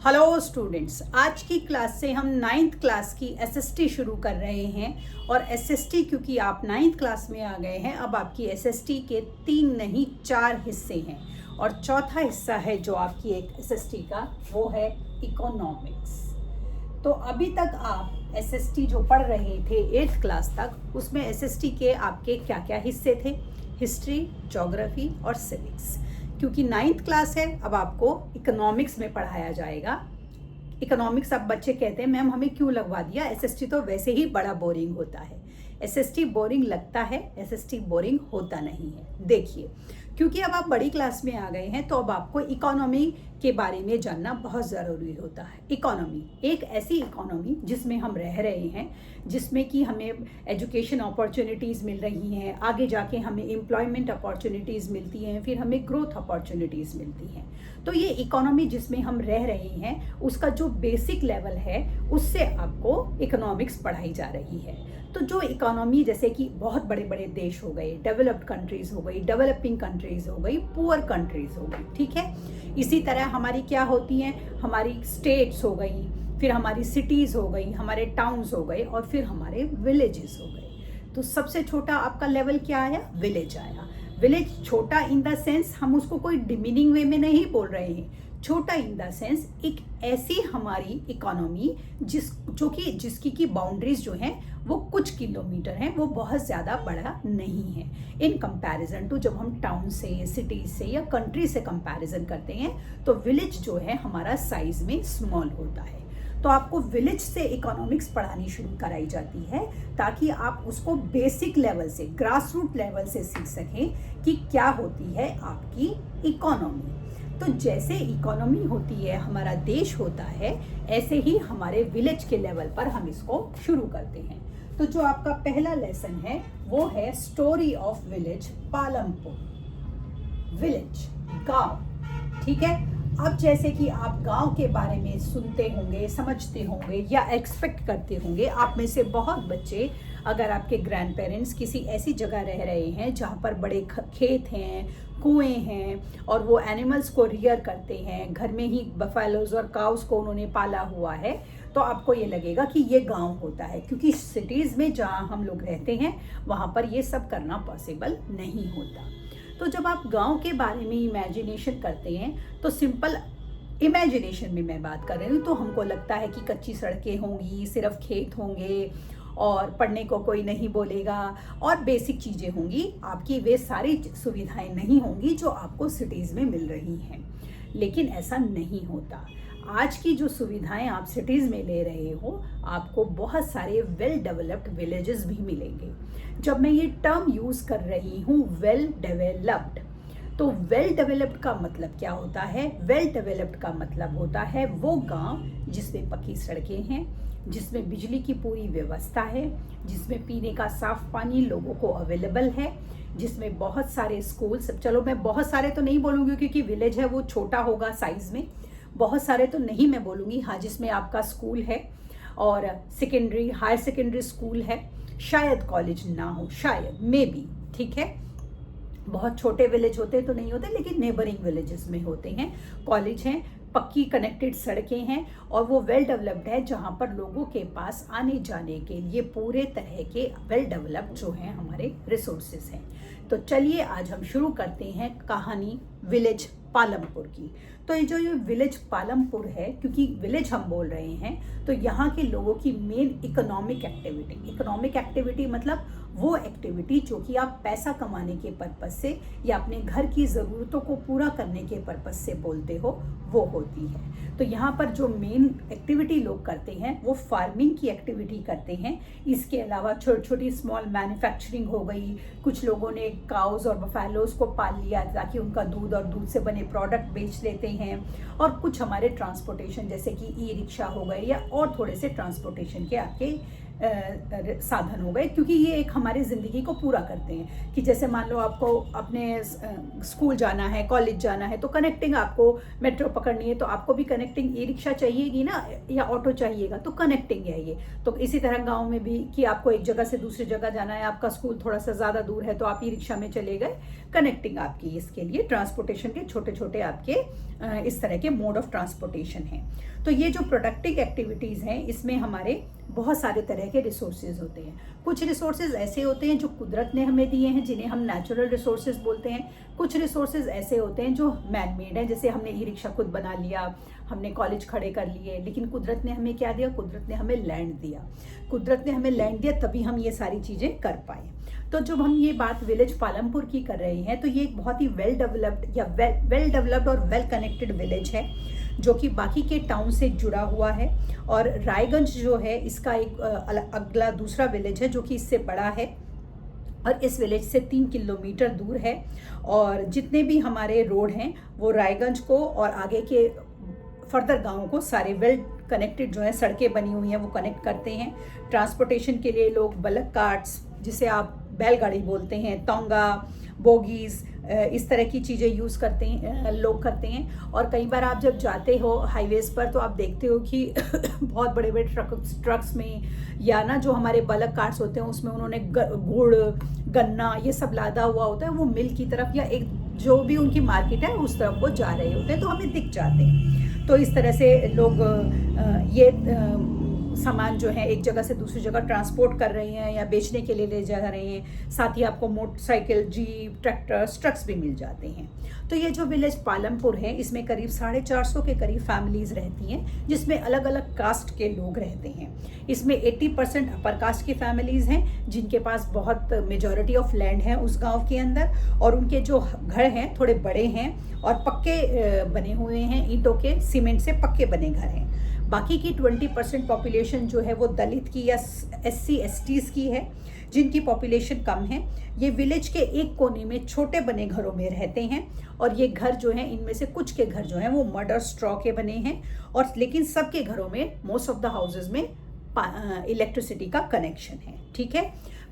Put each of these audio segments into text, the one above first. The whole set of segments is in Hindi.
हेलो स्टूडेंट्स, आज की क्लास से हम नाइन्थ क्लास की एसएसटी शुरू कर रहे हैं। और एसएसटी क्योंकि आप नाइन्थ क्लास में आ गए हैं, अब आपकी एसएसटी के 3 नहीं 4 हिस्से हैं। और चौथा हिस्सा है जो आपकी एक एसएसटी का, वो है इकोनॉमिक्स। तो अभी तक आप एसएसटी जो पढ़ रहे थे 8th क्लास तक, उसमें एसएसटी के आपके क्या क्या हिस्से थे? हिस्ट्री, ज्योग्राफी और सिविक्स। क्योंकि 9th क्लास है, अब आपको इकोनॉमिक्स में पढ़ाया जाएगा। इकोनॉमिक्स अब बच्चे कहते हैं मैम हमें क्यों लगवा दिया, एसएसटी तो वैसे ही बड़ा बोरिंग होता है। एसएसटी बोरिंग लगता है, एसएसटी बोरिंग होता नहीं है। देखिए, क्योंकि अब आप बड़ी क्लास में आ गए हैं तो अब आपको इकोनॉमी के बारे में जानना बहुत ज़रूरी होता है। इकोनॉमी एक ऐसी इकोनॉमी जिसमें हम रह रहे हैं, जिसमें कि हमें एजुकेशन अपॉर्चुनिटीज़ मिल रही हैं, आगे जाके हमें एम्प्लॉयमेंट अपॉर्चुनिटीज़ मिलती हैं, फिर हमें ग्रोथ अपॉर्चुनिटीज़ मिलती हैं। तो ये इकोनॉमी जिसमें हम रह रहे हैं, उसका जो बेसिक लेवल है उससे आपको इकोनॉमिक्स पढ़ाई जा रही है। तो जो इकोनॉमी, जैसे कि बहुत बड़े बड़े देश हो गए, डेवलप्ड कंट्रीज़ हो गई, डेवलपिंग कंट्रीज़ हो गई, पुअर कंट्रीज़ हो गई, ठीक है। इसी तरह हमारी क्या होती हैं, हमारी स्टेट्स हो गई, फिर हमारी सिटीज़ हो गई, हमारे टाउन्स हो गए, और फिर हमारे विलेजेस हो गए। तो सबसे छोटा आपका लेवल क्या आया? विलेज आया। विलेज छोटा इन द सेंस, हम उसको कोई डिमीनिंग वे में नहीं बोल रहे हैं, छोटा इन द सेंस एक ऐसी हमारी इकोनॉमी जिसकी की बाउंड्रीज जो हैं वो कुछ किलोमीटर हैं, वो बहुत ज़्यादा बड़ा नहीं है इन कंपैरिजन टू। जब हम टाउन से, सिटी से या कंट्री से कंपैरिजन करते हैं तो विलेज जो है हमारा साइज में स्मॉल होता है। तो आपको विलेज से इकोनॉमिक्स पढ़ानी शुरू कराई जाती है ताकि आप उसको बेसिक लेवल से, ग्रास रूट लेवल से सीख सकें कि क्या होती है आपकी इकोनॉमी। तो जैसे इकोनॉमी होती है, हमारा देश होता है, ऐसे ही हमारे विलेज के लेवल पर हम इसको शुरू करते हैं। तो जो आपका पहला लेसन है वो है story of village Palampur. Village, गांव, ठीक है। अब जैसे कि आप गांव के बारे में सुनते होंगे, समझते होंगे या एक्सपेक्ट करते होंगे, आप में से बहुत बच्चे, अगर आपके ग्रैंड पेरेंट्स किसी ऐसी जगह रह रहे हैं जहाँ पर बड़े खेत हैं, कुएं हैं, और वो एनिमल्स को रियर करते हैं, घर में ही बफेलोज और काउस को उन्होंने पाला हुआ है, तो आपको ये लगेगा कि ये गांव होता है। क्योंकि सिटीज़ में जहाँ हम लोग रहते हैं वहाँ पर ये सब करना पॉसिबल नहीं होता। तो जब आप गांव के बारे में इमेजिनेशन करते हैं तो सिंपल इमेजिनेशन में मैं बात कर रही हूँ, तो हमको लगता है कि कच्ची सड़कें होंगी, सिर्फ खेत होंगे और पढ़ने को कोई नहीं बोलेगा और बेसिक चीज़ें होंगी। आपकी वे सारी सुविधाएं नहीं होंगी जो आपको सिटीज़ में मिल रही हैं। लेकिन ऐसा नहीं होता। आज की जो सुविधाएं आप सिटीज़ में ले रहे हो, आपको बहुत सारे वेल डेवलप्ड विलेजेस भी मिलेंगे। जब मैं ये टर्म यूज़ कर रही हूँ वेल डेवलप्ड, तो वेल डेवलप्ड का मतलब क्या होता है? वेल डेवलप्ड का मतलब होता है वो गांव जिसमें पक्की सड़कें हैं, जिसमें बिजली की पूरी व्यवस्था है, जिसमें पीने का साफ पानी लोगों को अवेलेबल है, जिसमें बहुत सारे स्कूल्स, चलो मैं बहुत सारे तो नहीं बोलूँगी क्योंकि विलेज है वो छोटा होगा साइज में, बहुत सारे तो नहीं मैं बोलूँगी, हाँ, जिसमें आपका स्कूल है और सेकेंडरी, हायर सेकेंडरी स्कूल है, शायद कॉलेज ना हो, शायद, मे बी, ठीक है। बहुत छोटे विलेज होते तो नहीं होते, लेकिन नेबरिंग विलेजेस में होते हैं, कॉलेज हैं, पक्की कनेक्टेड सड़कें हैं, और वो वेल डेवलप्ड है जहाँ पर लोगों के पास आने जाने के लिए पूरे तरह के वेल डेवलप्ड जो हैं हमारे रिसोर्सेज हैं। तो चलिए आज हम शुरू करते हैं कहानी विलेज पालमपुर की। तो ये विलेज पालमपुर है, क्योंकि विलेज हम बोल रहे हैं, तो यहाँ के लोगों की मेन इकोनॉमिक एक्टिविटी मतलब वो एक्टिविटी जो कि आप पैसा कमाने के पर्पस से या अपने घर की ज़रूरतों को पूरा करने के पर्पस से बोलते हो, वो होती है। तो यहाँ पर जो मेन एक्टिविटी लोग करते हैं वो फार्मिंग की एक्टिविटी करते हैं। इसके अलावा छोटी छोटी स्मॉल मैन्युफैक्चरिंग हो गई, कुछ लोगों ने काउज और बफेलोज को पाल लिया ताकि उनका दूध और दूध से बने प्रोडक्ट बेच लेते हैं, और कुछ हमारे ट्रांसपोर्टेशन जैसे कि ई रिक्शा हो गए या और थोड़े से ट्रांसपोर्टेशन के आपके साधन हो गए, क्योंकि ये एक हमारी ज़िंदगी को पूरा करते हैं। कि जैसे मान लो आपको अपने स्कूल जाना है, कॉलेज जाना है, तो कनेक्टिंग आपको मेट्रो पकड़नी है तो आपको भी कनेक्टिंग ई रिक्शा चाहिएगी ना, या ऑटो चाहिएगा, तो कनेक्टिंग है ये। तो इसी तरह गाँव में भी कि आपको एक जगह से दूसरी जगह जाना है, आपका स्कूल थोड़ा सा ज़्यादा दूर है तो आप ई रिक्शा में चले गए, कनेक्टिंग आपकी इसके लिए ट्रांसपोर्टेशन के छोटे छोटे आपके इस तरह के मोड ऑफ ट्रांसपोर्टेशन हैं। तो ये जो प्रोडक्टिव एक्टिविटीज़ हैं इसमें हमारे बहुत सारे तरह के रिसोर्सेज होते हैं। कुछ रिसोर्सेज ऐसे होते हैं जो कुदरत ने हमें दिए हैं, जिन्हें हम नेचुरल रिसोर्सेज बोलते हैं। कुछ रिसोर्सेज ऐसे होते हैं जो मैन मेड हैं, जैसे हमने ई रिक्शा खुद बना लिया, हमने कॉलेज खड़े कर लिए, लेकिन कुदरत ने हमें क्या दिया? कुदरत ने हमें लैंड दिया। कुदरत ने हमें लैंड दिया तभी हम ये सारी चीज़ें कर पाए। तो जब हम ये बात विलेज पालमपुर की कर रहे हैं तो ये एक बहुत ही वेल डेवलप्ड और वेल कनेक्टेड विलेज है, जो कि बाकी के टाउन से जुड़ा हुआ है। और रायगंज जो है इसका एक अगला दूसरा विलेज है जो कि इससे बड़ा है, और इस विलेज से 3 किलोमीटर दूर है। और जितने भी हमारे रोड हैं वो रायगंज को और आगे के फर्दर गाँव को सारे वेल कनेक्टेड जो है सड़कें बनी हुई हैं वो कनेक्ट करते हैं। ट्रांसपोर्टेशन के लिए लोग बलक कार्ट्स, जिसे आप बैलगाड़ी बोलते हैं, तोंगा, बोगीज़, इस तरह की चीज़ें यूज़ करते हैं, लोग करते हैं। और कई बार आप जब जाते हो हाईवेज़ पर तो आप देखते हो कि बहुत बड़े बड़े ट्रक्स में, या ना जो हमारे बलक कार्ट्स होते हैं उसमें उन्होंने गुड़, गन्ना ये सब लादा हुआ होता है, वो मिल की तरफ या एक जो भी उनकी मार्केट है उस तरफ वो जा रहे होते हैं, तो हमें दिख जाते हैं। तो इस तरह से लोग ये सामान जो है एक जगह से दूसरी जगह ट्रांसपोर्ट कर रहे हैं या बेचने के लिए ले जा रहे हैं। साथ ही आपको मोटरसाइकिल, जीप, ट्रक्स भी मिल जाते हैं। तो ये जो विलेज पालमपुर है इसमें करीब 450 के करीब फैमिलीज़ रहती हैं, जिसमें अलग अलग कास्ट के लोग रहते हैं। इसमें 80% अपर कास्ट की फैमिलीज़ हैं जिनके पास बहुत मेजॉरिटी ऑफ लैंड है उस गाँव के अंदर, और उनके जो घर हैं थोड़े बड़े हैं और पक्के बने हुए हैं, ईंटों के, सीमेंट से पक्के बने घर हैं। बाकी की 20% पॉपुलेशन जो है वो दलित की या SC STs की है, जिनकी पॉपुलेशन कम है। ये विलेज के एक कोने में छोटे बने घरों में रहते हैं, और ये घर जो हैं इनमें से कुछ के घर जो हैं वो मड और स्ट्रॉ के बने हैं, और लेकिन सबके घरों में, मोस्ट ऑफ द हाउसेज में इलेक्ट्रिसिटी का कनेक्शन है। ठीक है।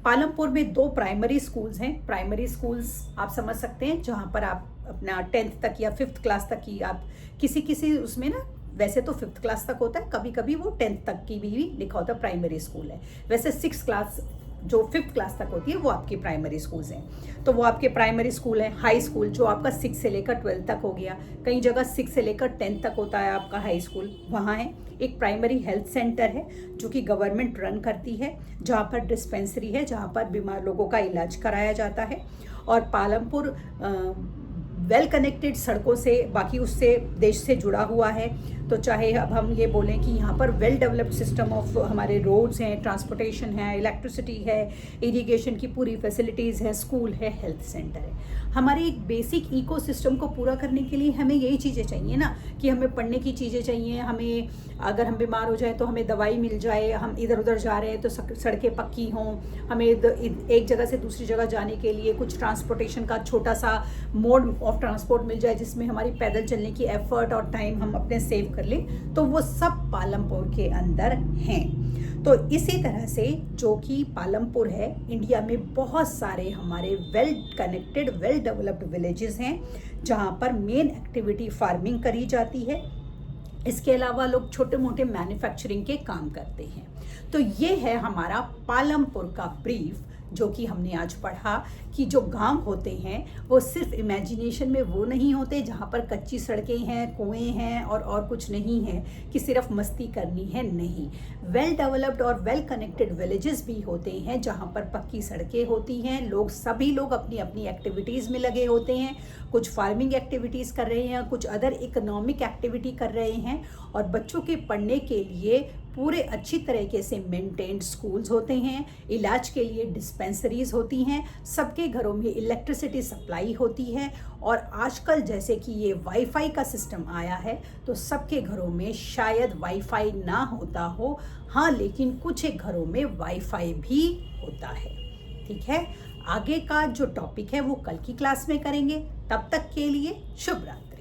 पालमपुर में 2 प्राइमरी स्कूल्स हैं। प्राइमरी स्कूल्स आप समझ सकते हैं जहाँ पर आप अपना 10th तक या 5th क्लास तक की आप किसी उसमें ना, वैसे तो 5th क्लास तक होता है, कभी कभी वो 10th तक की भी लिखा होता है प्राइमरी स्कूल है। वैसे 6th क्लास जो 5th क्लास तक होती है वो आपकी प्राइमरी स्कूल्स हैं। तो वो आपके प्राइमरी स्कूल है। हाई स्कूल जो आपका 6 से लेकर 12 तक हो गया, कई जगह 6 से लेकर 10 तक होता है आपका हाई स्कूल, वहाँ है। एक प्राइमरी हेल्थ सेंटर है जो कि गवर्नमेंट रन करती है, जहाँ पर डिस्पेंसरी है, जहाँ पर बीमार लोगों का इलाज कराया जाता है। और पालमपुर वेल कनेक्टेड सड़कों से, बाकी उससे देश से जुड़ा हुआ है। तो चाहे अब हम ये बोलें कि यहाँ पर वेल डेवलप्ड सिस्टम ऑफ हमारे रोड्स हैं, ट्रांसपोर्टेशन है, इलेक्ट्रिसिटी है, इरिगेशन की पूरी फैसिलिटीज़ है, स्कूल है, हेल्थ सेंटर है। हमारे एक बेसिक इकोसिस्टम को पूरा करने के लिए हमें यही चीज़ें चाहिए ना, कि हमें पढ़ने की चीज़ें चाहिए, हमें अगर हम बीमार हो जाए तो हमें दवाई मिल जाए, हम इधर उधर जा रहे हैं तो सड़कें पक्की हों, हमें एक जगह से दूसरी जगह जाने के लिए कुछ ट्रांसपोर्टेशन का छोटा सा मोड ऑफ ट्रांसपोर्ट मिल जाए जिसमें हमारी पैदल चलने की एफर्ट और टाइम हम अपने सेव कर लें, तो वो सब पालमपुर के अंदर हैं। तो इसी तरह से जो कि पालमपुर है, इंडिया में बहुत सारे हमारे well connected, well developed villages हैं जहाँ पर मेन एक्टिविटी फार्मिंग करी जाती है। इसके अलावा लोग छोटे मोटे मैन्युफैक्चरिंग के काम करते हैं। तो ये है हमारा पालमपुर का ब्रीफ, जो कि हमने आज पढ़ा कि जो गांव होते हैं वो सिर्फ इमेजिनेशन में वो नहीं होते जहाँ पर कच्ची सड़कें हैं, कुएं हैं और कुछ नहीं है कि सिर्फ मस्ती करनी है, नहीं। वेल डेवलप्ड और वेल कनेक्टेड विलेजेस भी होते हैं जहाँ पर पक्की सड़कें होती हैं, सभी लोग अपनी अपनी एक्टिविटीज़ में लगे होते हैं, कुछ फार्मिंग एक्टिविटीज़ कर रहे हैं, कुछ अदर इकोनॉमिक एक्टिविटी कर रहे हैं, और बच्चों के पढ़ने के लिए पूरे अच्छी तरीके से मेंटेन्ड स्कूल्स होते हैं, इलाज के लिए डिस्पेंसरीज होती हैं, सबके घरों में इलेक्ट्रिसिटी सप्लाई होती है। और आजकल जैसे कि ये वाईफाई का सिस्टम आया है तो सबके घरों में शायद वाईफाई ना होता हो, हाँ, लेकिन कुछ एक घरों में वाईफाई भी होता है। ठीक है। आगे का जो टॉपिक है वो कल की क्लास में करेंगे। तब तक के लिए शुभ रात्रि।